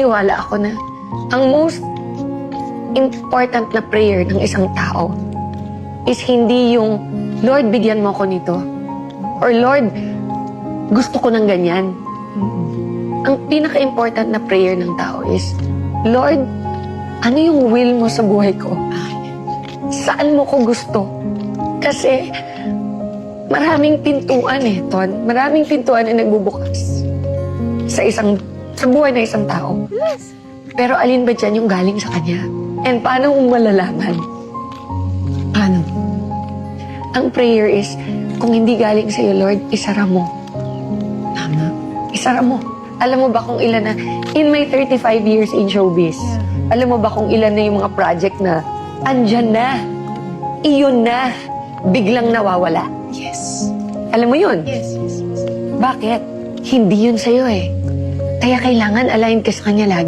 naniniwala ako na ang most important na prayer ng isang tao is hindi yung, Lord, bigyan mo ko nito. Or Lord, gusto ko ng ganyan. Ang pinaka-important na prayer ng tao is, Lord, ano yung will mo sa buhay ko? Saan mo ko gusto? Kasi maraming pintuan Ton. Maraming pintuan na nagbubukas sa buhay ng isang tao. Pero alin ba dyan yung galing sa Kanya? And paano mo malalaman? Paano? Ang prayer is, kung hindi galing sa'yo, Lord, isara mo. Tama. Isara mo. Alam mo ba kung ilan na, in my 35 years in showbiz, alam mo ba kung ilan na yung mga project na, andyan na, iyon na, biglang nawawala? Yes. Alam mo yun? Yes. Bakit? Hindi yun sa'yo Kaya kailangan align ka sa Kanya lagi.